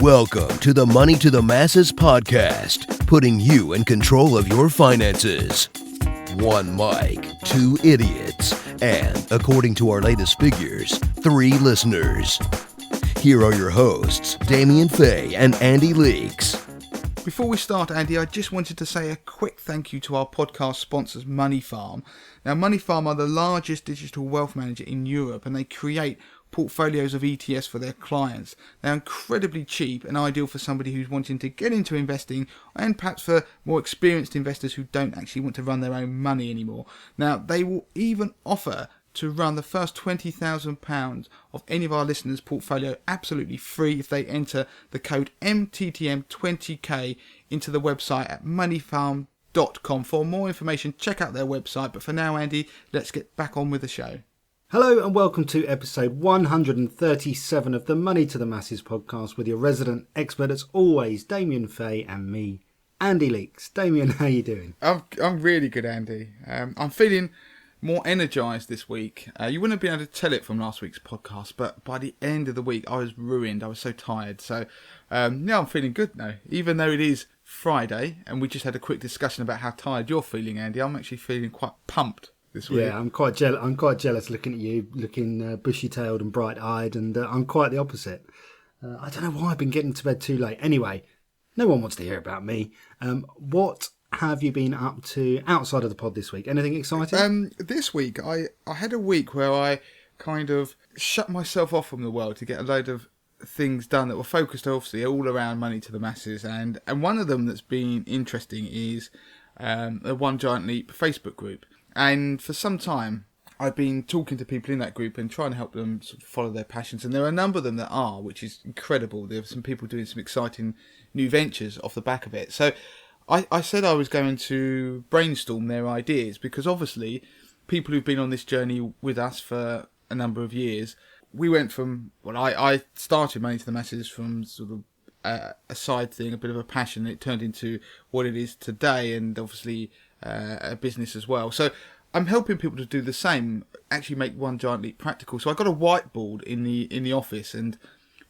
Welcome to the Money to the Masses podcast, putting you in control of your finances. One mic, two idiots, and, according to our latest figures, 3 listeners. Here are your hosts, Damien Fay and Andy Leaks. Before we start, Andy, I just wanted to say a quick thank you to our podcast sponsors, Money Farm. Now, Money Farm are the largest digital wealth manager in Europe, and they create portfolios of ETFs for their clients. They're incredibly cheap and ideal for somebody who's wanting to get into investing, and perhaps for more experienced investors who don't actually want to run their own money anymore. Now, they will even offer to run the first £20,000 of any of our listeners' portfolio absolutely free if they enter the code MTTM20K into the website at moneyfarm.com. For more information, check out their website. But for now, Andy, let's get back on with the show. Hello and welcome to episode 137 of the Money to the Masses podcast with your resident expert as always, Damien Fay, and me, Andy Leaks. Damien, how you doing? I'm really good, Andy. I'm feeling more energised this week. You wouldn't have been able to tell it from last week's podcast, but by the end of the week I was ruined. I was so tired. So now I'm feeling good now. Even though it is Friday and we just had a quick discussion about how tired you're feeling, Andy, I'm actually feeling quite pumped this week. Yeah, I'm quite jealous looking at you, looking bushy-tailed and bright-eyed, and I'm quite the opposite. I don't know why I've been getting to bed too late. Anyway, no one wants to hear about me. What have you been up to outside of the pod this week? Anything exciting? This week, I had a week where I kind of shut myself off from the world to get a load of things done that were focused, obviously, all around Money to the Masses. And one of them that's been interesting is the One Giant Leap Facebook group. And for some time, I've been talking to people in that group and trying to help them sort of follow their passions. And there are a number of them that are, which is incredible. There are some people doing some exciting new ventures off the back of it. So I said I was going to brainstorm their ideas because obviously people who've been on this journey with us for a number of years, we went from, well, I started Money to the Masses from sort of a side thing, a bit of a passion. It turned into what it is today, and obviously a business as well. So I'm helping people to do the same, actually make One Giant Leap practical. So I got a whiteboard in the office and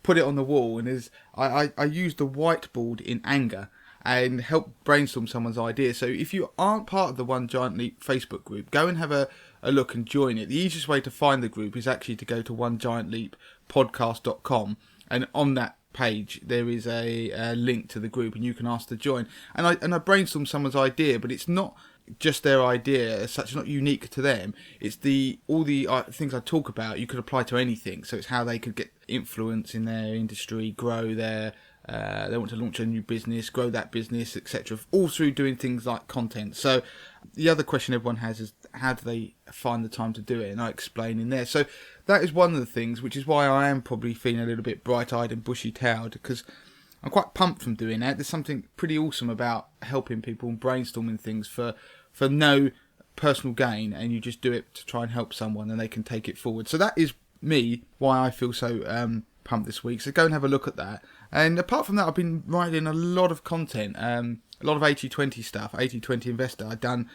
put it on the wall, and I used the whiteboard in anger and help brainstorm someone's idea. So if you aren't part of the One Giant Leap Facebook group, go and have a look and join it. The easiest way to find the group is actually to go to onegiantleappodcast.com, and on that page there is a link to the group and you can ask to join. And I brainstormed someone's idea, but it's not just their idea as such, not unique to them. It's all the things I talk about you could apply to anything. So it's how they could get influence in their industry, grow their they want to launch a new business, grow that business, etc., all through doing things like content. So the other question everyone has is how do they find the time to do it, and I explain in there. So that is one of the things, which is why I am probably feeling a little bit bright-eyed and bushy-tailed, because I'm quite pumped from doing that. There's something pretty awesome about helping people and brainstorming things for no personal gain, and you just do it to try and help someone and they can take it forward. So that is me, why I feel so pumped this week. So go and have a look at that. And apart from that, I've been writing a lot of content, a lot of 80-20 stuff, 80-20 investor. I've done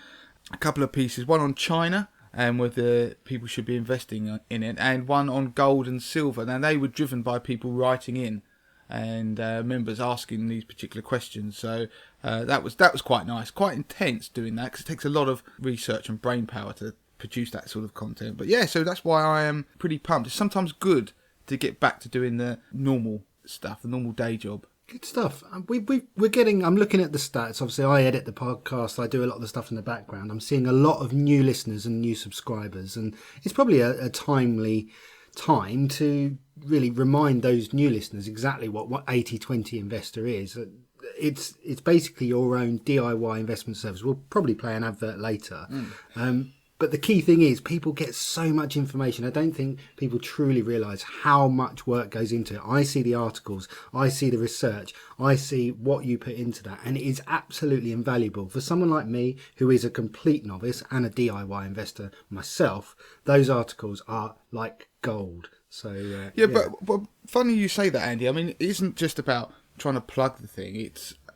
a couple of pieces, one on China and whether people should be investing in it, and one on gold and silver. Now, they were driven by people writing in and members asking these particular questions. So that was quite nice, quite intense doing that, because it takes a lot of research and brain power to produce that sort of content. But yeah, so that's why I am pretty pumped. It's sometimes good to get back to doing the normal stuff, the normal day job. Good stuff. We're getting, I'm looking at the stats. Obviously, I edit the podcast. I do a lot of the stuff in the background. I'm seeing a lot of new listeners and new subscribers, and it's probably a timely time to really remind those new listeners exactly what 80-20 investor is. It's basically your own DIY investment service. We'll probably play an advert later. But the key thing is people get so much information. I don't think people truly realise how much work goes into it. I see the articles, I see the research, I see what you put into that, and it is absolutely invaluable. For someone like me, who is a complete novice and a DIY investor myself, those articles are like gold. So yeah. But funny you say that, Andy. I mean, it isn't just about trying to plug the thing.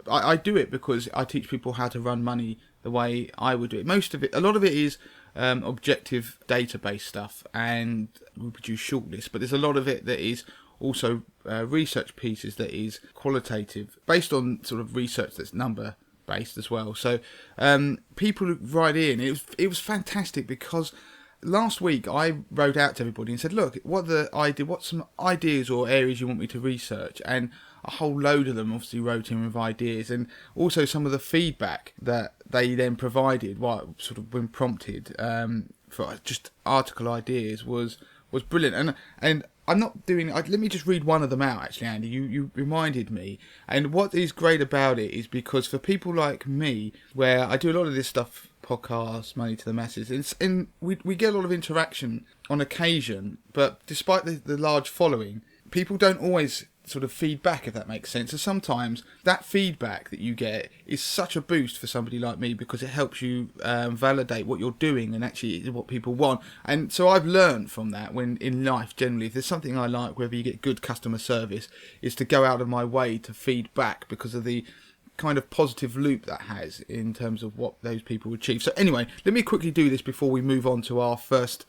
I do it because I teach people how to run money the way I would do it. A lot of it is objective database stuff, and we produce shortlists, but there's a lot of it that is also research pieces that is qualitative, based on sort of research that's number based as well. So people write in. It was fantastic because last week I wrote out to everybody and said, look, what's some ideas or areas you want me to research? And a whole load of them obviously wrote in with ideas, and also some of the feedback that they then provided, sort of when prompted for just article ideas, was brilliant. And I'm not doing. Let me just read one of them out. Actually, Andy, you reminded me. And what is great about it is because for people like me, where I do a lot of this stuff, podcasts, money to the masses, and we get a lot of interaction on occasion. But despite the large following, people don't always sort of feedback, if that makes sense. So sometimes that feedback that you get is such a boost for somebody like me because it helps you validate what you're doing and actually what people want. And so I've learned from that, when in life generally, if there's something I like, whether you get good customer service, is to go out of my way to feed back because of the kind of positive loop that has in terms of what those people achieve. So anyway, let me quickly do this before we move on to our first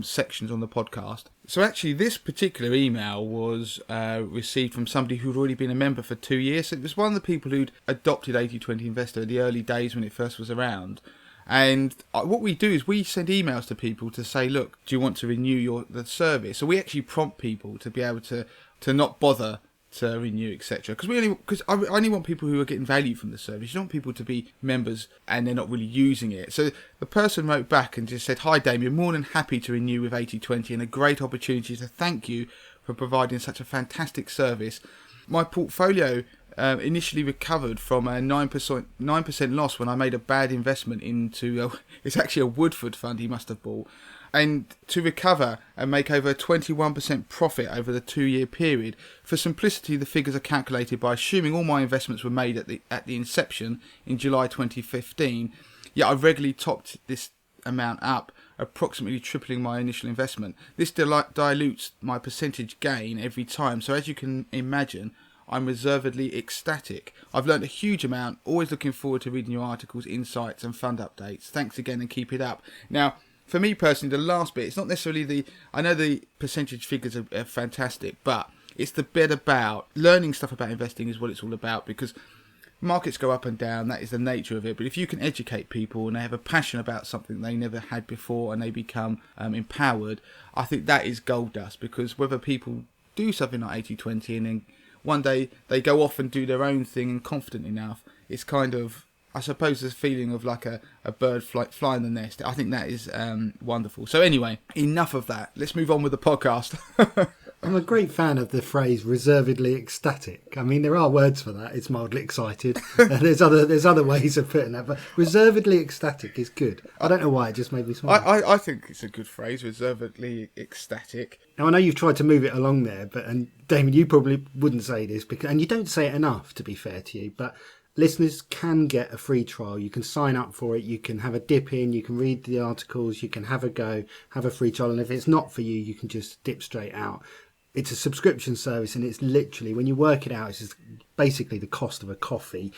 sections on the podcast. So actually this particular email was received from somebody who'd already been a member for 2 years. So it was one of the people who'd adopted 80/20 Investor in the early days when it first was around. And what we do is we send emails to people to say, look, do you want to renew the service? So we actually prompt people to be able to not bother to renew, etc. Because I only want people who are getting value from the service. You don't want people to be members and they're not really using it. So the person wrote back and just said, hi Damien, more than happy to renew with 80/20 and a great opportunity to thank you for providing such a fantastic service. My portfolio initially recovered from a 9% loss when I made a bad investment into it's actually a Woodford fund he must have bought. And to recover and make over a 21% profit over the 2-year period. For simplicity, the figures are calculated by assuming all my investments were made at the inception in July 2015. Yet I've regularly topped this amount up, approximately tripling my initial investment. This dilutes my percentage gain every time. So as you can imagine, I'm reservedly ecstatic. I've learned a huge amount. Always looking forward to reading your articles, insights and fund updates. Thanks again and keep it up. Now, for me personally, the last bit, it's not necessarily I know the percentage figures are fantastic, but it's the bit about learning stuff about investing is what it's all about, because markets go up and down. That is the nature of it. But if you can educate people and they have a passion about something they never had before and they become empowered, I think that is gold dust. Because whether people do something like 80/20 and then one day they go off and do their own thing and confident enough, it's kind of, I suppose, this feeling of like a bird flying the nest. I think that is wonderful. So anyway, enough of that. Let's move on with the podcast. I'm a great fan of the phrase reservedly ecstatic. I mean, there are words for that. It's mildly excited. There's other ways of putting that, but reservedly ecstatic is good. I don't know why, it just made me smile. I think it's a good phrase, reservedly ecstatic. Now, I know you've tried to move it along there, and Damien, you probably wouldn't say this, and you don't say it enough, to be fair to you, but listeners can get a free trial. You can sign up for it. You can have a dip in. You can read the articles. You can have a go, have a free trial. And if it's not for you, you can just dip straight out. It's a subscription service, and it's literally, when you work it out, it's just basically the cost of a coffee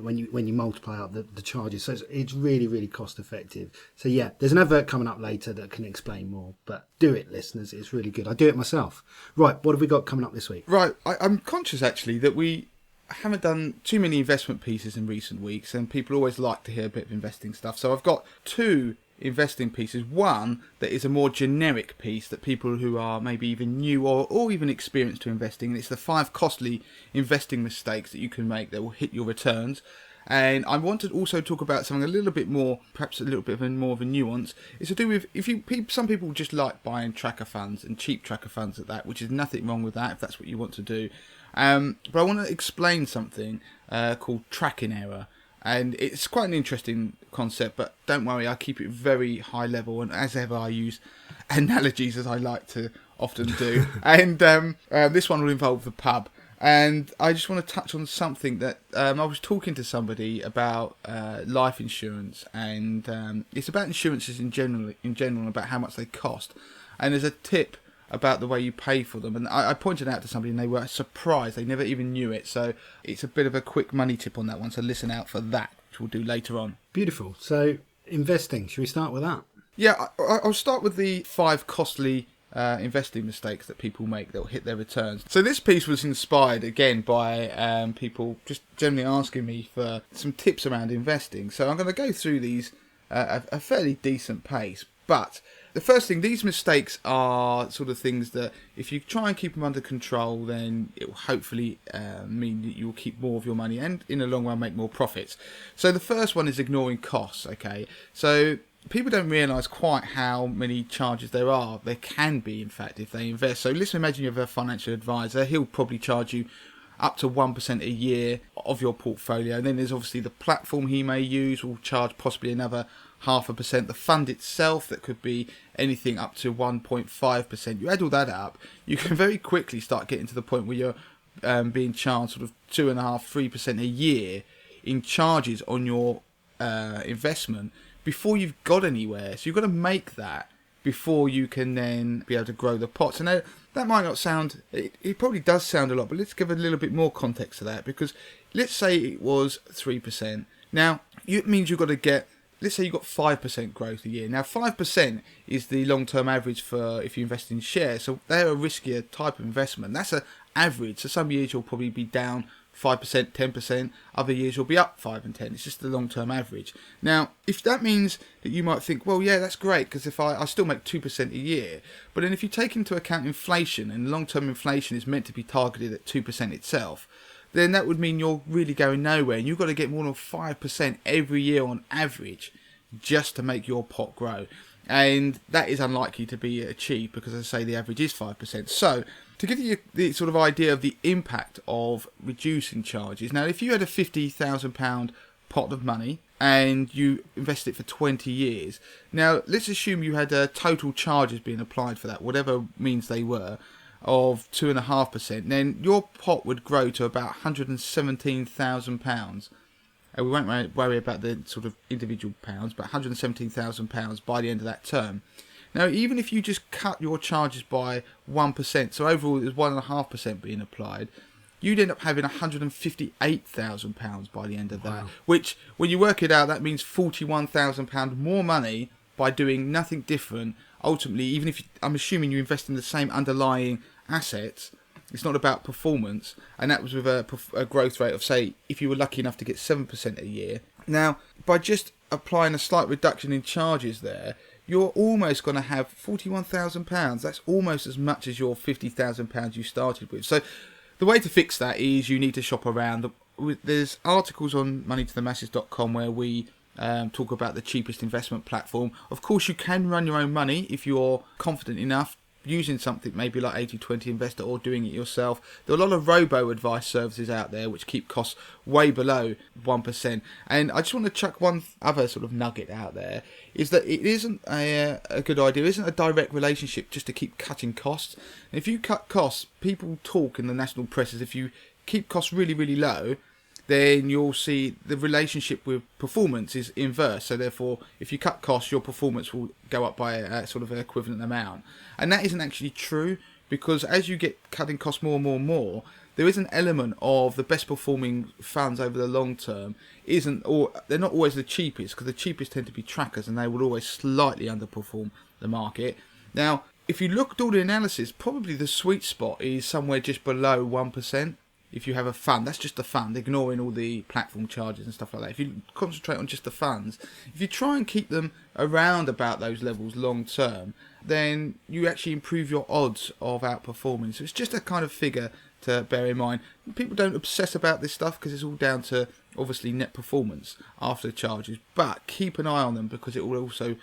when you multiply out the charges. So it's really, really cost effective. So yeah, there's an advert coming up later that can explain more. But do it, listeners. It's really good. I do it myself. Right, what have we got coming up this week? Right, I'm conscious actually that we haven't done too many investment pieces in recent weeks, and people always like to hear a bit of investing stuff. So I've got 2 investing pieces. One that is a more generic piece that people who are maybe even new or even experienced to investing, and it's the 5 costly investing mistakes that you can make that will hit your returns. And I want to also talk about something a little bit more, perhaps a little bit more of a nuance. It's to do with, some people just like buying tracker funds and cheap tracker funds at that, which is nothing wrong with that if that's what you want to do. But I want to explain something called tracking error. And it's quite an interesting concept, but don't worry, I keep it very high level, and as ever I use analogies as I like to often do. And this one will involve the pub. And I just want to touch on something that I was talking to somebody about life insurance, and it's about insurances in general, about how much they cost. And there's a tip about the way you pay for them, and I pointed out to somebody and they were surprised. They never even knew it. So it's a bit of a quick money tip on that one, so listen out for that, which we'll do later on. Beautiful. So investing, should we start with that? Yeah, I'll start with the 5 costly investing mistakes that people make that will hit their returns. So this piece was inspired again by people just generally asking me for some tips around investing. So I'm going to go through these at a fairly decent pace. But the first thing, these mistakes are sort of things that if you try and keep them under control, then it will hopefully mean that you'll keep more of your money and in the long run make more profits. So the first one is ignoring costs. Okay, so people don't realise quite how many charges there are. There can be, in fact, if they invest. So let's imagine you have a financial advisor. He'll probably charge you up to 1% a year of your portfolio. And then there's obviously the platform he may use will charge possibly another 0.5%. The fund itself, that could be anything up to 1.5%. You add all that up, you can very quickly start getting to the point where you're being charged sort of 2.5-3% a year in charges on your investment before you've got anywhere. So you've got to make that before you can then be able to grow the pot. So now, that might not sound, it probably does sound a lot, but let's give a little bit more context to that, because let's say it was 3%. Now, it means you've got to get, let's say you've got 5% growth a year. Now, 5% is the long-term average for if you invest in shares. So they're a riskier type of investment. That's an average. So some years you'll probably be down 5%, 10%. Other years you'll be up 5 and 10. It's just the long-term average. Now, if that means that you might think, well, yeah, that's great, because if I still make 2% a year. But then if you take into account inflation, and long-term inflation is meant to be targeted at 2% itself, then that would mean you're really going nowhere, and you've got to get more than 5% every year on average just to make your pot grow. And that is unlikely to be achieved, because, as I say, the average is 5%. So, to give you the sort of idea of the impact of reducing charges, now if you had a £50,000 pot of money and you invested it for 20 years, now let's assume you had total charges being applied for that, whatever means they were, of 2.5%, then your pot would grow to about £117,000. We won't worry about the sort of individual pounds, but £117,000 by the end of that term. Now, even if you just cut your charges by 1%, so overall there's 1.5% being applied, you'd end up having £158,000 by the end of that. Wow. Which, when you work it out, that means £41,000 more money by doing nothing different. Ultimately, even if I'm assuming you invest in the same underlying assets, it's not about performance, and that was with a growth rate of, say, if you were lucky enough to get 7% a year. Now, by just applying a slight reduction in charges there, you're almost going to have £41,000. That's almost as much as your £50,000 you started with. So the way to fix that is you need to shop around. There's articles on moneytothemasses.com where we talk about the cheapest investment platform. Of course, you can run your own money if you're confident enough, using something maybe like 80/20 Investor or doing it yourself. There are a lot of robo-advice services out there which keep costs way below 1%. And I just want to chuck one other sort of nugget out there, is that it isn't a good idea, it isn't a direct relationship just to keep cutting costs. And if you cut costs, people talk in the national press as if you keep costs really, really low, then you'll see the relationship with performance is inverse. So therefore, if you cut costs, your performance will go up by a sort of an equivalent amount. And that isn't actually true, because as you get cutting costs more and more and more, there is an element of the best performing funds over the long term they're not always the cheapest, because the cheapest tend to be trackers and they will always slightly underperform the market. Now, if you look at all the analysis, probably the sweet spot is somewhere just below 1%. If you have a fund, that's just a fund, ignoring all the platform charges and stuff like that. If you concentrate on just the funds, if you try and keep them around about those levels long term, then you actually improve your odds of outperforming. So it's just a kind of figure to bear in mind. People don't obsess about this stuff because it's all down to, obviously, net performance after the charges. But keep an eye on them, because it will also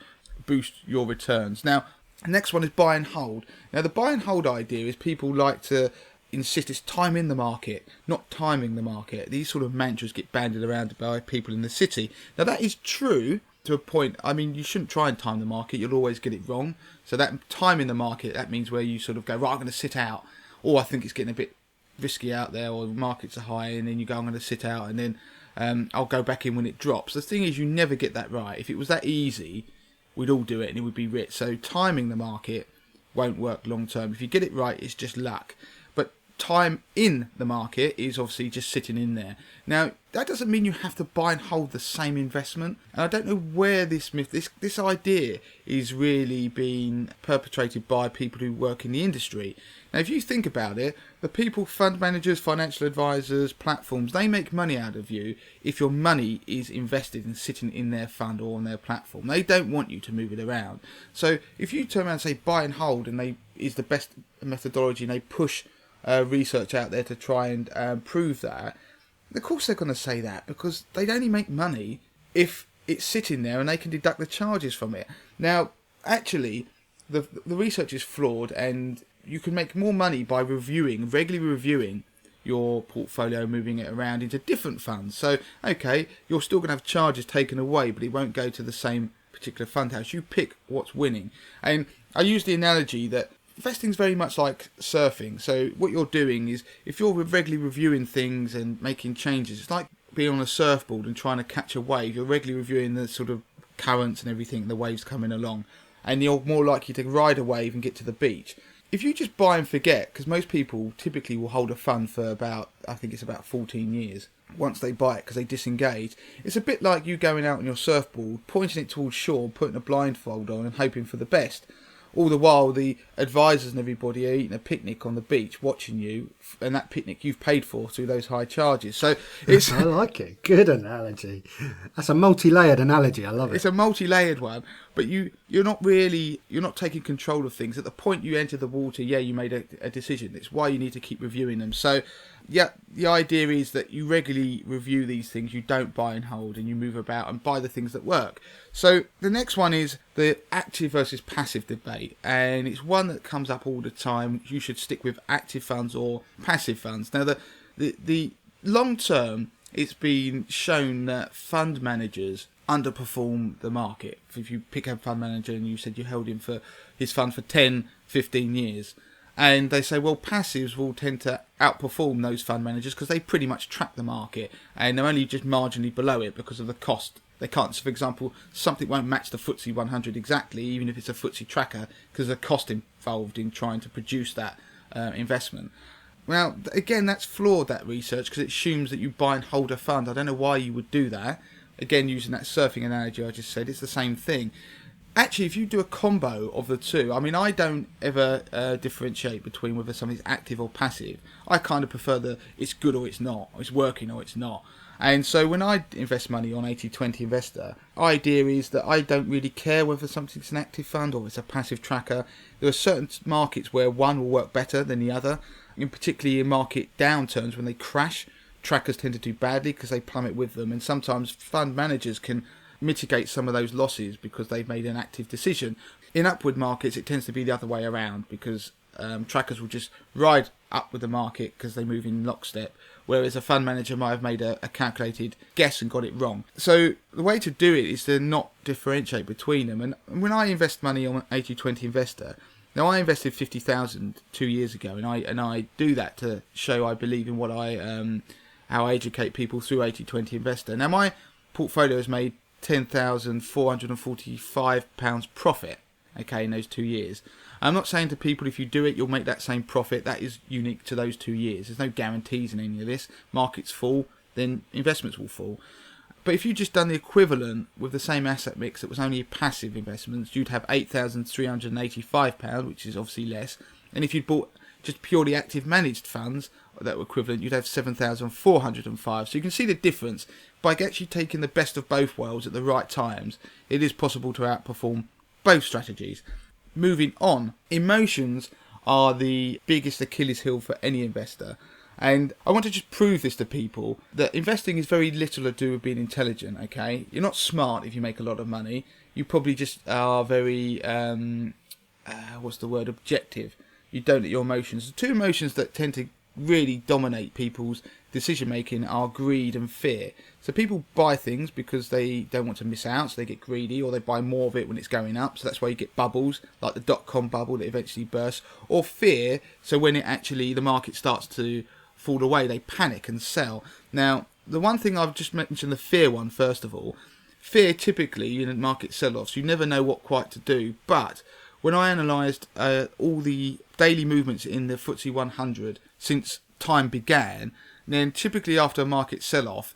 boost your returns. Now, the next one is buy and hold. Now, the buy and hold idea is people like to insist it's time in the market, not timing the market. These sort of mantras get bandied around by people in the city. Now, that is true to a point. I mean, you shouldn't try and time the market. You'll always get it wrong. So that time in the market, that means where you sort of go, right, I'm going to sit out. Or I think it's getting a bit risky out there, or the markets are high, and then you go, I'm going to sit out, and then I'll go back in when it drops. The thing is, you never get that right. If it was that easy, we'd all do it and it would be rich. So timing the market won't work long term. If you get it right, it's just luck. time in the market is obviously just sitting in there. Now, that doesn't mean you have to buy and hold the same investment. And I don't know where this idea is really being perpetrated by people who work in the industry. Now, if you think about it, the people, fund managers, financial advisors, platforms, they make money out of you if your money is invested and sitting in their fund or on their platform. They don't want you to move it around. So if you turn around and say buy and hold, and is the best methodology, and they push research out there to try and prove that, of course they're going to say that, because they'd only make money if it's sitting there and they can deduct the charges from it. Now, actually, the research is flawed, and you can make more money by regularly reviewing your portfolio, moving it around into different funds. So, okay, you're still going to have charges taken away, but it won't go to the same particular fund house. You pick what's winning. And I use the analogy that investing's very much like surfing. So what you're doing is, if you're regularly reviewing things and making changes, it's like being on a surfboard and trying to catch a wave. You're regularly reviewing the sort of currents and everything, the waves coming along, and you're more likely to ride a wave and get to the beach. If you just buy and forget, because most people typically will hold a fund for about 14 years once they buy it, because they disengage. It's a bit like you going out on your surfboard, pointing it towards shore, putting a blindfold on and hoping for the best. All the while, the advisors and everybody are eating a picnic on the beach, watching you, and that picnic you've paid for through those high charges. So it's I like it. Good analogy. That's a multi-layered analogy. I love it. It's a multi-layered one, but you're not taking control of things. At the point you enter the water, you made a decision. It's why you need to keep reviewing them. So, yeah, the idea is that you regularly review these things. You don't buy and hold, and you move about and buy the things that work. So the next one is the active versus passive debate, and it's one that comes up all the time. You should stick with active funds or passive funds. Now, the long term, it's been shown that fund managers underperform the market. If you pick a fund manager and you said you held him for his fund for 10, 15 years, and they say, well, passives will tend to outperform those fund managers because they pretty much track the market, and they're only just marginally below it because of the cost. They can't. So, for example, something won't match the FTSE 100 exactly, even if it's a FTSE tracker, because there's a cost involved in trying to produce that investment. Well, again, that's flawed, that research, because it assumes that you buy and hold a fund. I don't know why you would do that. Again, using that surfing analogy I just said, it's the same thing. Actually, if you do a combo of the two, I mean, I don't ever differentiate between whether something's active or passive. I kind of prefer it's good or it's not, or it's working or it's not. And so when I invest money on 80/20 Investor, idea is that I don't really care whether something's an active fund or it's a passive tracker. There are certain markets where one will work better than the other, and particularly in market downturns when they crash, trackers tend to do badly because they plummet with them, and sometimes fund managers can mitigate some of those losses because they've made an active decision. In upward markets, it tends to be the other way around, because trackers will just ride up with the market because they move in lockstep, whereas a fund manager might have made a calculated guess and got it wrong. So the way to do it is to not differentiate between them. And when I invest money on 80/20 Investor, now I invested 50,000 2 years ago, and I do that to show I believe in what how I educate people through 80/20 Investor. Now my portfolio has made £10,445 profit, okay, in those 2 years. I'm not saying to people if you do it you'll make that same profit. That is unique to those 2 years. There's no guarantees in any of this. Markets fall, then investments will fall. But if you just done the equivalent with the same asset mix that was only passive investments, you'd have £8,385, which is obviously less. And if you'd bought just purely active managed funds that were equivalent, you'd have 7,405. So you can see the difference. By actually taking the best of both worlds at the right times, it is possible to outperform both strategies. Moving on, emotions are the biggest Achilles heel for any investor. And I want to just prove this to people, that investing is very little to do with being intelligent, okay? You're not smart if you make a lot of money. You probably just are very, objective. You don't let your emotions. The two emotions that tend to really dominate people's decision making are greed and fear. So people buy things because they don't want to miss out, so they get greedy, or they buy more of it when it's going up, so that's why you get bubbles like the .com bubble that eventually bursts. Or fear, so when the market starts to fall away, they panic and sell. Now, the one thing I've just mentioned, the fear one first of all. Fear, typically in market sell-offs, you never know what quite to do, but when I analysed all the daily movements in the FTSE 100 since time began, then typically after a market sell-off,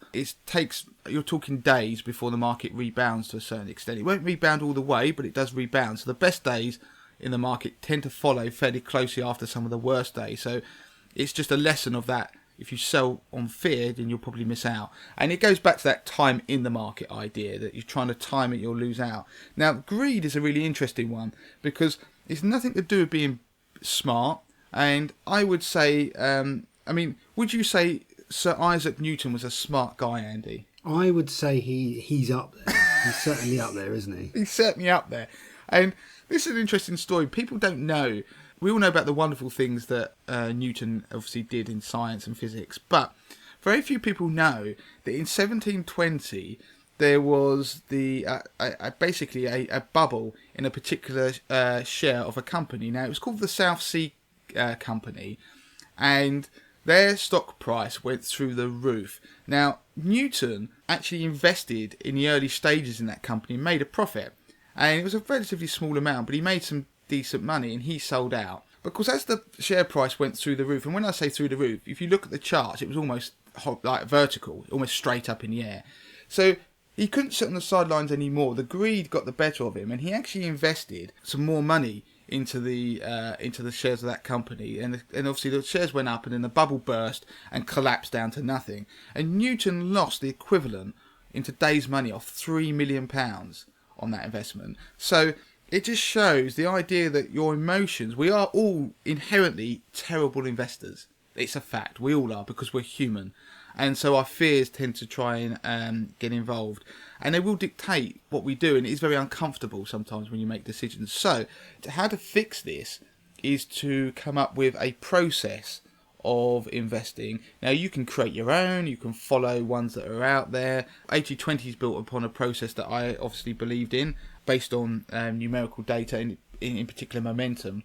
you're talking days before the market rebounds to a certain extent. It won't rebound all the way, but it does rebound. So the best days in the market tend to follow fairly closely after some of the worst days. So it's just a lesson of that. If you sell on fear, then you'll probably miss out. And it goes back to that time in the market idea, that you're trying to time it, you'll lose out. Now, greed is a really interesting one, because it's nothing to do with being smart. And I would say, would you say Sir Isaac Newton was a smart guy, Andy? I would say he's up there. He's certainly up there, isn't he? He's certainly up there. And this is an interesting story. People don't know. We all know about the wonderful things that Newton obviously did in science and physics, but very few people know that in 1720 there was basically a bubble in a particular share of a company. Now, it was called the South Sea Company, and their stock price went through the roof. Now, Newton actually invested in the early stages in that company and made a profit. And it was a relatively small amount, but he made some decent money and he sold out. Because as the share price went through the roof, and when I say through the roof, if you look at the charts, it was almost like vertical, almost straight up in the air. So he couldn't sit on the sidelines anymore. The greed got the better of him, and he actually invested some more money into the shares of that company, and obviously the shares went up, and then the bubble burst and collapsed down to nothing. And Newton lost the equivalent in today's money of £3 million on that investment. So it just shows the idea that your emotions, we are all inherently terrible investors. It's a fact. We all are, because we're human. And so our fears tend to try and get involved. And they will dictate what we do. And it is very uncomfortable sometimes when you make decisions. So how to fix this is to come up with a process of investing. Now, you can create your own. You can follow ones that are out there. 80/20 is built upon a process that I obviously believed in, based on numerical data, in particular momentum.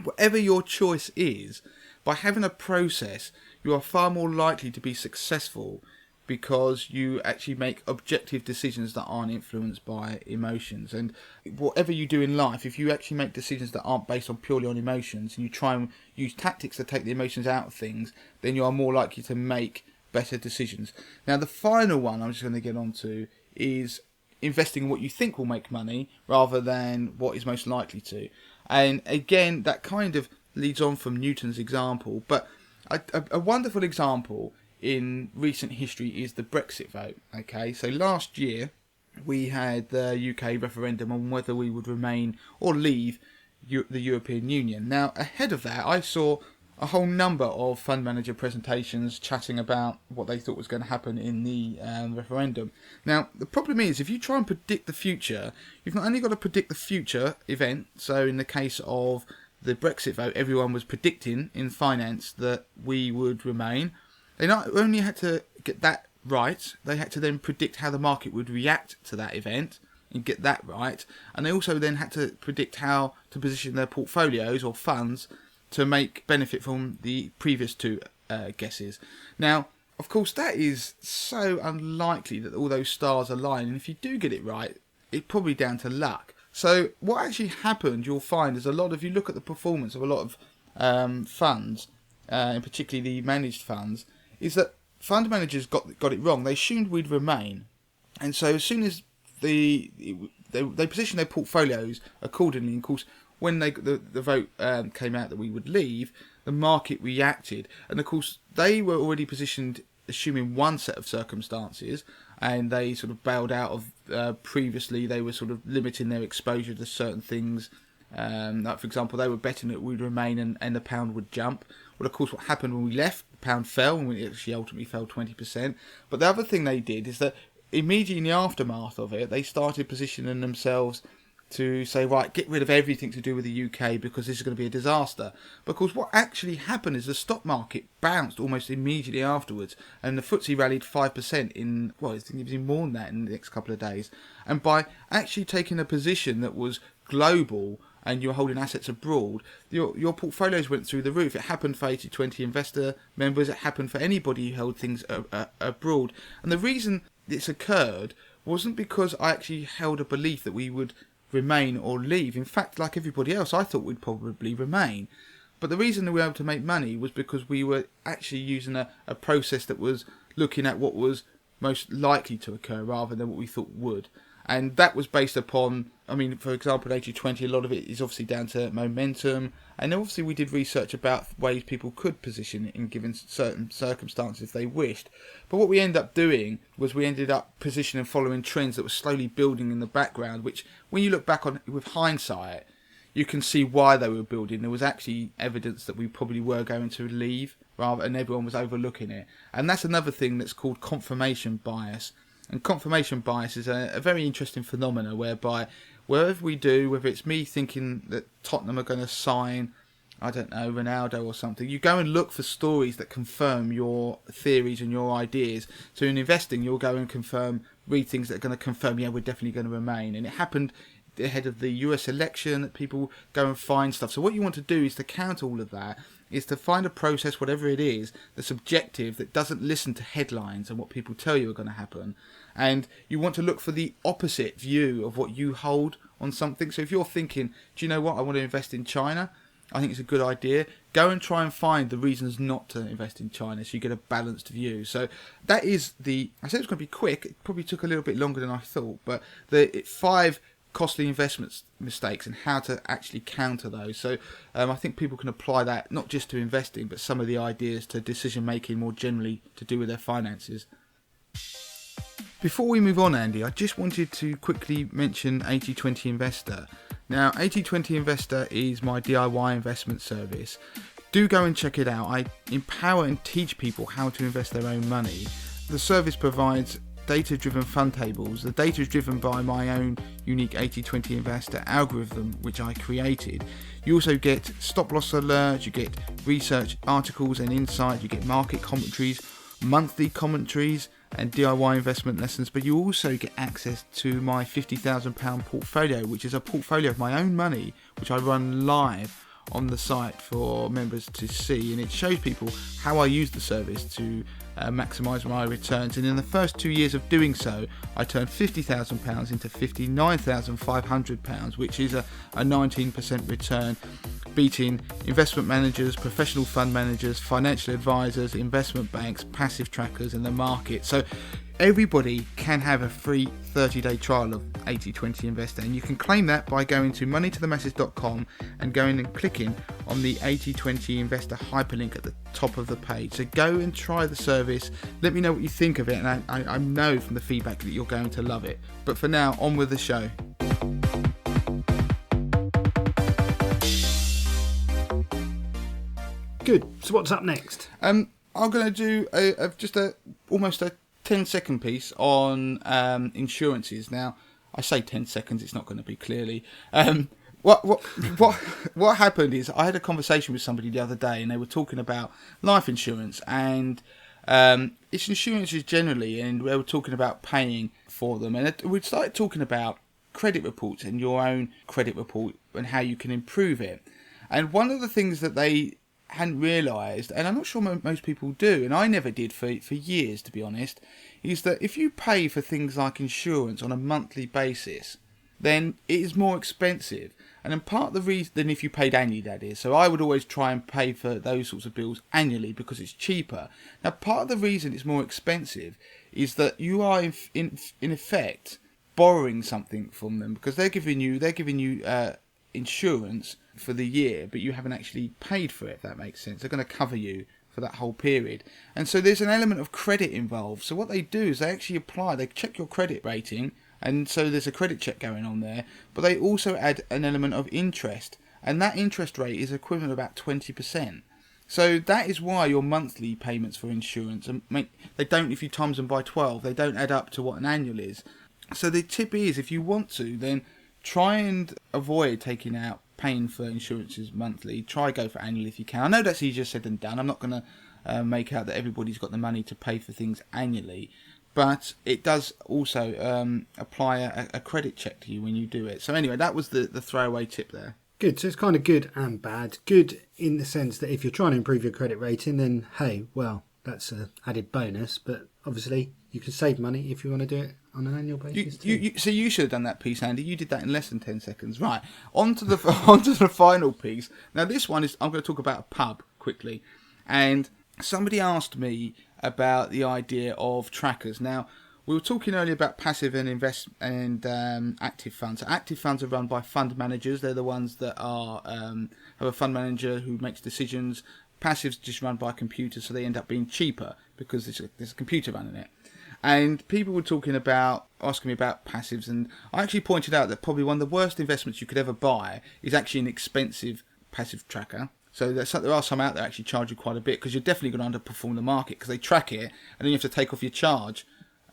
Whatever your choice is, by having a process, you are far more likely to be successful, because you actually make objective decisions that aren't influenced by emotions. And whatever you do in life, if you actually make decisions that aren't based purely on emotions, and you try and use tactics to take the emotions out of things, then you are more likely to make better decisions. Now, the final one I'm just going to get onto is investing in what you think will make money rather than what is most likely to. And again, that kind of leads on from Newton's example, but a wonderful example in recent history is the Brexit vote. Okay, so last year we had the UK referendum on whether we would remain or leave the European Union. Now, ahead of that, I saw a whole number of fund manager presentations chatting about what they thought was going to happen in the referendum. Now, the problem is, if you try and predict the future, you've not only got to predict the future event. So in the case of the Brexit vote, everyone was predicting in finance that we would remain. They not only had to get that right, they had to then predict how the market would react to that event and get that right. And they also then had to predict how to position their portfolios or funds to make benefit from the previous two guesses. Now, of course, that is so unlikely that all those stars align. And if you do get it right, it's probably down to luck. So what actually happened, you'll find, is if you look at the performance of a lot of funds, and particularly the managed funds, is that fund managers got it wrong. They assumed we'd remain. And so as soon as they positioned their portfolios accordingly, of course, when the vote came out that we would leave, the market reacted. And of course, they were already positioned assuming one set of circumstances, and they sort of bailed out of previously. They were sort of limiting their exposure to certain things. Like, for example, they were betting that we'd remain and the pound would jump. Well, of course, what happened when we left, the pound fell, and it actually ultimately fell 20%. But the other thing they did is that immediately in the aftermath of it, they started positioning themselves to say, right, get rid of everything to do with the UK because this is going to be a disaster. Because what actually happened is the stock market bounced almost immediately afterwards, and the FTSE rallied 5% in, well, I think it was even more than that in the next couple of days. And by actually taking a position that was global and you're holding assets abroad, your portfolios went through the roof. It happened for 80/20 investor members. It happened for anybody who held things abroad. And the reason this occurred wasn't because I actually held a belief that we would remain or leave. In fact, like everybody else, I thought we'd probably remain. But the reason that we were able to make money was because we were actually using a process that was looking at what was most likely to occur rather than what we thought would. And that was based upon, I mean, for example, 80-20, a lot of it is obviously down to momentum. And obviously we did research about ways people could position in given certain circumstances if they wished. But what we ended up doing was we ended up positioning and following trends that were slowly building in the background, which when you look back on with hindsight, you can see why they were building. There was actually evidence that we probably were going to leave, and everyone was overlooking it. And that's another thing that's called confirmation bias. And confirmation bias is a very interesting phenomena whereby wherever we do, whether it's me thinking that Tottenham are going to sign, I don't know, Ronaldo or something, you go and look for stories that confirm your theories and your ideas. So in investing, you'll go and read things that are going to confirm, yeah, we're definitely going to remain. And it happened ahead of the US election that people go and find stuff. So what you want to do is to counter all of that, is to find a process, whatever it is, that's objective, that doesn't listen to headlines and what people tell you are going to happen. And you want to look for the opposite view of what you hold on something. So if you're thinking, do you know what, I want to invest in China, I think it's a good idea, go and try and find the reasons not to invest in China so you get a balanced view. So that is I said it was going to be quick, it probably took a little bit longer than I thought, but the 5 costly investment mistakes and how to actually counter those. So I think people can apply that not just to investing, but some of the ideas to decision making more generally to do with their finances. Before we move on, Andy, I just wanted to quickly mention 80-20 Investor. Now, 80-20 Investor is my DIY investment service. Do go and check it out. I empower and teach people how to invest their own money. The service provides data-driven fund tables. The data is driven by my own unique 80-20 Investor algorithm, which I created. You also get stop-loss alerts, you get research articles and insights, you get market commentaries, monthly commentaries, and DIY investment lessons, but you also get access to my £50,000 portfolio, which is a portfolio of my own money, which I run live on the site for members to see, and it shows people how I use the service to maximise my returns. And in the first 2 years of doing so, I turned £50,000 into £59,500, which is a 19% return, beating investment managers, professional fund managers, financial advisors, investment banks, passive trackers and the market. So everybody can have a free 30-day trial of 80-20 Investor, and you can claim that by going to moneytothemasses.com and going and clicking on the 80-20 Investor hyperlink at the top of the page. So go and try the service, let me know what you think of it, and I know from the feedback that you're going to love it. But for now, on with the show. Good. So what's up next? I'm going to do almost a 10-second piece on insurances. Now, I say 10 seconds, it's not going to be clearly. What happened is I had a conversation with somebody the other day, and they were talking about life insurance and it's insurances generally, and we were talking about paying for them. And we started talking about credit reports and your own credit report and how you can improve it. And one of the things that they hadn't realised, and I'm not sure most people do, and I never did for years, to be honest, is that if you pay for things like insurance on a monthly basis, then it is more expensive. And then part of the reason, than if you paid annually, that is. So I would always try and pay for those sorts of bills annually because it's cheaper. Now, part of the reason it's more expensive is that you are in effect borrowing something from them, because they're giving you insurance for the year, but you haven't actually paid for it, if that makes sense. They're going to cover you for that whole period. And so there's an element of credit involved. So what they do is they actually they check your credit rating, and so there's a credit check going on there, but they also add an element of interest, and that interest rate is equivalent to about 20%. So that is why your monthly payments for insurance, they don't, if you times them by 12, they don't add up to what an annual is. So the tip is, if you want to, then try and avoid paying for insurances monthly. Try go for annual if you can. I know that's easier said than done. I'm not going to make out that everybody's got the money to pay for things annually, but it does also apply a credit check to you when you do it. So anyway, that was the throwaway tip there. Good. So it's kind of good and bad. Good in the sense that if you're trying to improve your credit rating, then hey, well, that's an added bonus. But obviously, you can save money if you want to do it on an annual basis too. So you should have done that piece, Andy. You did that in less than 10 seconds. Right, on to the final piece. Now this one is, I'm going to talk about a pub quickly. And somebody asked me about the idea of trackers. Now, we were talking earlier about passive and active funds. So active funds are run by fund managers. They're the ones that are have a fund manager who makes decisions. Passive's just run by computers, so they end up being cheaper because there's a computer running it. And people were asking me about passives, and I actually pointed out that probably one of the worst investments you could ever buy is actually an expensive passive tracker. So there are some out there actually charge you quite a bit, because you're definitely going to underperform the market because they track it, and then you have to take off your charge.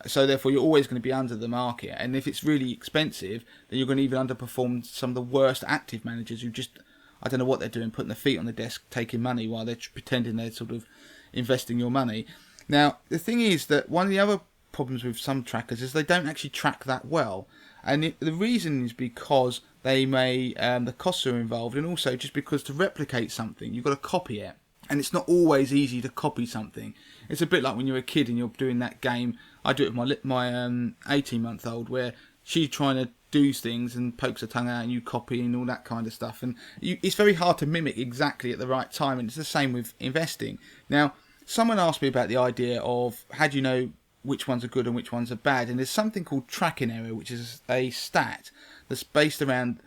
So therefore you're always going to be under the market. And if it's really expensive, then you're going to even underperform some of the worst active managers who just, I don't know what they're doing, putting their feet on the desk, taking money while they're pretending they're sort of investing your money. Now, the thing is that one of the other problems with some trackers is they don't actually track that well. And the reason is because they may, the costs are involved, and also just because to replicate something, you've got to copy it. And it's not always easy to copy something. It's a bit like when you're a kid and you're doing that game. I do it with my 18-month-old, where she's trying to do things and pokes her tongue out and you copy and all that kind of stuff. And it's very hard to mimic exactly at the right time. And it's the same with investing. Now, someone asked me about the idea of how do you know which ones are good and which ones are bad. And there's something called tracking error, which is a stat that's based around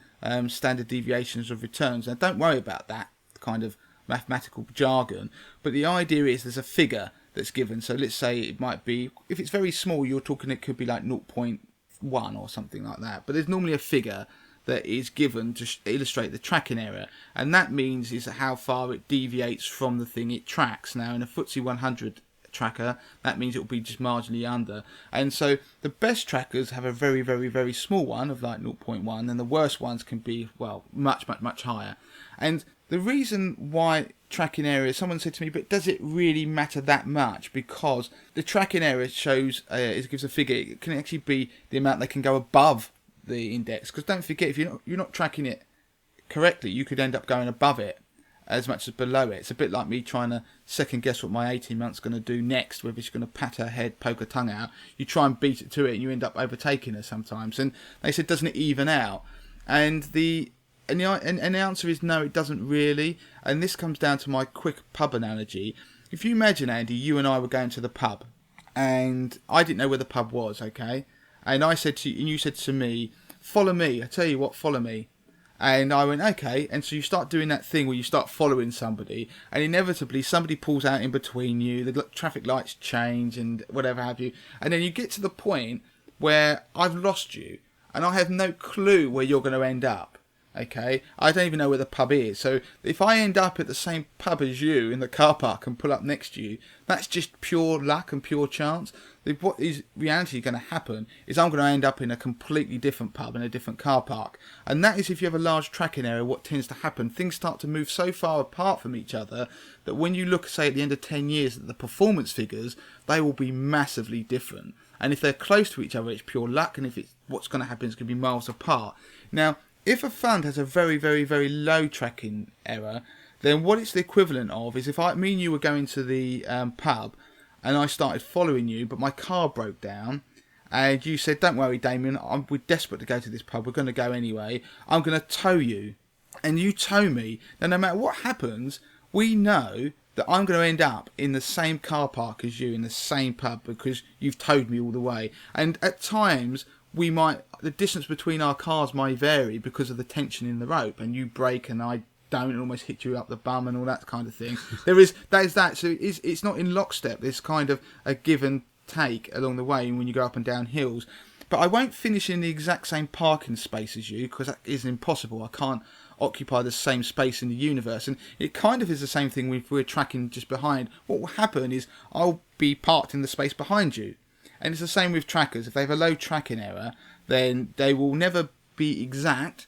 standard deviations of returns. Now, don't worry about that kind of mathematical jargon, but the idea is there's a figure that's given. So let's say it might be, if it's very small, you're talking it could be like 0.1 or something like that, but there's normally a figure that is given to illustrate the tracking error, and that means is how far it deviates from the thing it tracks. Now in a FTSE 100 tracker, that means it will be just marginally under, and so the best trackers have a very, very, very small one of like 0.1, and the worst ones can be, well, much, much, much higher. And the reason why tracking error, someone said to me, but does it really matter that much? Because the tracking error shows, it gives a figure, it can actually be the amount they can go above the index. Because don't forget, if you're not tracking it correctly, you could end up going above it as much as below it. It's a bit like me trying to second guess what my 18 month's going to do next, whether she's going to pat her head, poke her tongue out. You try and beat it to it and you end up overtaking her sometimes. And they said, doesn't it even out? And the answer is no, it doesn't really. And this comes down to my quick pub analogy. If you imagine, Andy, you and I were going to the pub, and I didn't know where the pub was, okay? And I said to you, and you said to me, follow me. I tell you what, follow me. And I went, okay. And so you start doing that thing where you start following somebody, and inevitably somebody pulls out in between you, the traffic lights change and whatever have you. And then you get to the point where I've lost you, and I have no clue where you're going to end up. Okay, I don't even know where the pub is. So if I end up at the same pub as you in the car park and pull up next to you, that's just pure luck and pure chance. What is reality going to happen is I'm going to end up in a completely different pub in a different car park. And that is, if you have a large tracking error, what tends to happen, things start to move so far apart from each other that when you look, say, at the end of 10 years at the performance figures, they will be massively different. And if they're close to each other, it's pure luck. And if it's what's going to happen is going to be miles apart. Now, if a fund has a very, very, very low tracking error, then what it's the equivalent of is if me and you were going to the pub and I started following you, but my car broke down, and you said, don't worry, Damien, we're desperate to go to this pub, we're going to go anyway, I'm going to tow you. And you tow me. Now, no matter what happens, we know that I'm going to end up in the same car park as you, in the same pub, because you've towed me all the way. And at times, the distance between our cars might vary because of the tension in the rope, and you brake and I don't, and almost hit you up the bum and all that kind of thing. That is that. So it's not in lockstep. There's kind of a give and take along the way when you go up and down hills. But I won't finish in the exact same parking space as you, because that is impossible. I can't occupy the same space in the universe. And it kind of is the same thing if we're tracking just behind. What will happen is I'll be parked in the space behind you. And it's the same with trackers. If they have a low tracking error, then they will never be exact.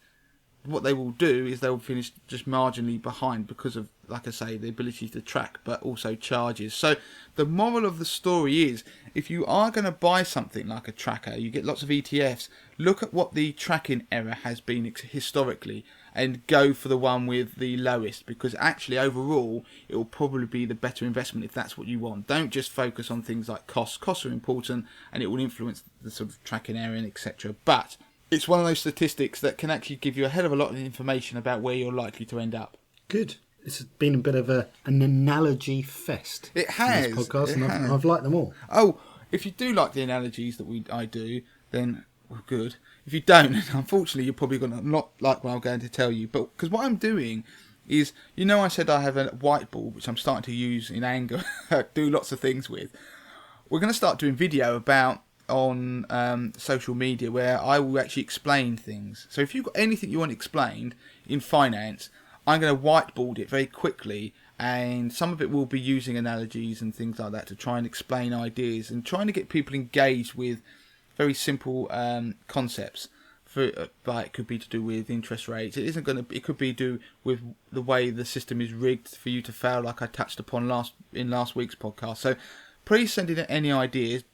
What they will do is they will finish just marginally behind because of, like I say, the ability to track, but also charges. So the moral of the story is, if you are going to buy something like a tracker, you get lots of ETFs, look at what the tracking error has been historically. and go for the one with the lowest, because actually overall it will probably be the better investment if that's what you want. Don't just focus on things like costs. Costs are important and it will influence the sort of tracking area, etc. But it's one of those statistics that can actually give you a hell of a lot of information about where you're likely to end up. Good. It's been a bit of an analogy fest. It has. In this podcast, and I've liked them all. Oh, if you do like the analogies that I do, then well, good. If you don't, unfortunately, you're probably going to not like what I'm going to tell you. But because what I'm doing is, I said I have a whiteboard, which I'm starting to use in anger, do lots of things with. We're going to start doing video on social media where I will actually explain things. So if you've got anything you want explained in finance, I'm going to whiteboard it very quickly, and some of it will be using analogies and things like that to try and explain ideas and trying to get people engaged with very simple concepts. But it could be to do with interest rates. It could be to do with the way the system is rigged for you to fail, like I touched upon in last week's podcast. So please send in any ideas,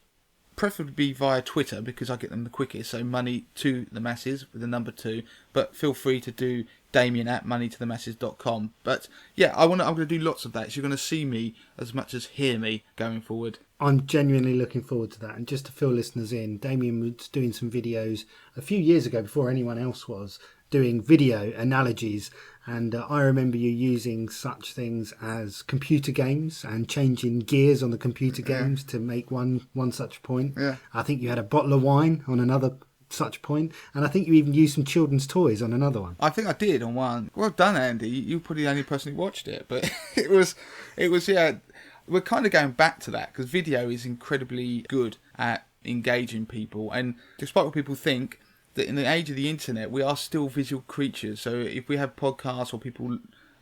preferably via Twitter, because I get them the quickest. So Money to the Masses with the number 2. But feel free to do Damien at moneytothemasses.com. But yeah, I'm going to do lots of that. So you're going to see me as much as hear me going forward. I'm genuinely looking forward to that. And just to fill listeners in, Damien was doing some videos a few years ago before anyone else was, doing video analogies. And I remember you using such things as computer games and changing gears on the computer games to make one such point. Yeah. I think you had a bottle of wine on another such point, and I think you even used some children's toys on another one. I think I did on one. Well done, Andy. You're probably the only person who watched it, but it was yeah. We're kind of going back to that because video is incredibly good at engaging people, and despite what people think, that in the age of the internet we are still visual creatures. So if we have podcasts or people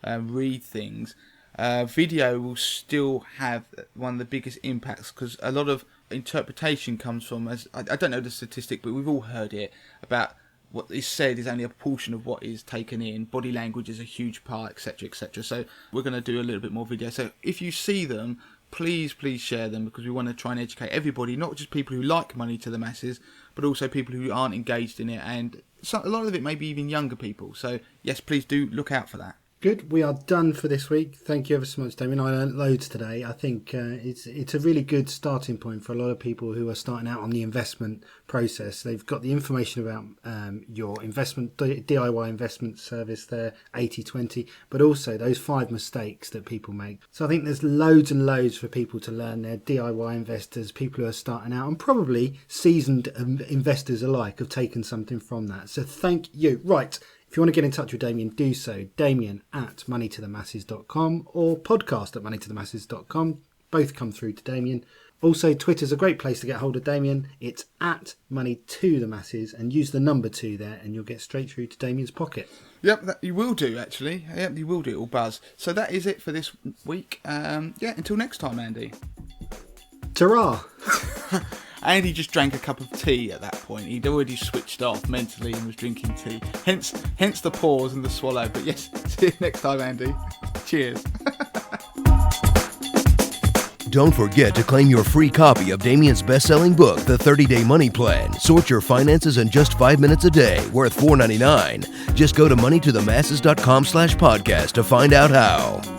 read things, video will still have one of the biggest impacts, because a lot of interpretation comes from, as I don't know the statistic, but we've all heard it, about what is said is only a portion of what is taken in. Body language is a huge part, etc, etc. So we're going to do a little bit more video. So if you see them, please share them, because we want to try and educate everybody, not just people who like Money to the Masses, but also people who aren't engaged in it, and a lot of it may be even younger people. So yes, please do look out for that. Good. We are done for this week. Thank you ever so much, Damien. I learned loads today. I think it's a really good starting point for a lot of people who are starting out on the investment process. They've got the information about your investment, DIY investment service there, 80/20, but also those 5 mistakes that people make. So I think there's loads and loads for people to learn there. DIY investors, people who are starting out, and probably seasoned investors alike have taken something from that. So thank you. Right. If you want to get in touch with Damien, do so. Damien at moneytothemasses.com or podcast at moneytothemasses.com. Both come through to Damien. Also, Twitter's a great place to get hold of Damien. It's at moneytothemasses, and use the number 2 there and you'll get straight through to Damien's pocket. Yep, you will do, actually. Yep, you will do. It'll buzz. So that is it for this week. Until next time, Andy. Ta-ra! Andy just drank a cup of tea at that point. He'd already switched off mentally and was drinking tea. Hence the pause and the swallow. But yes, see you next time, Andy. Cheers. Don't forget to claim your free copy of Damien's best-selling book, The 30-Day Money Plan. Sort your finances in just 5 minutes a day, worth $4.99. Just go to moneytothemasses.com/podcast to find out how.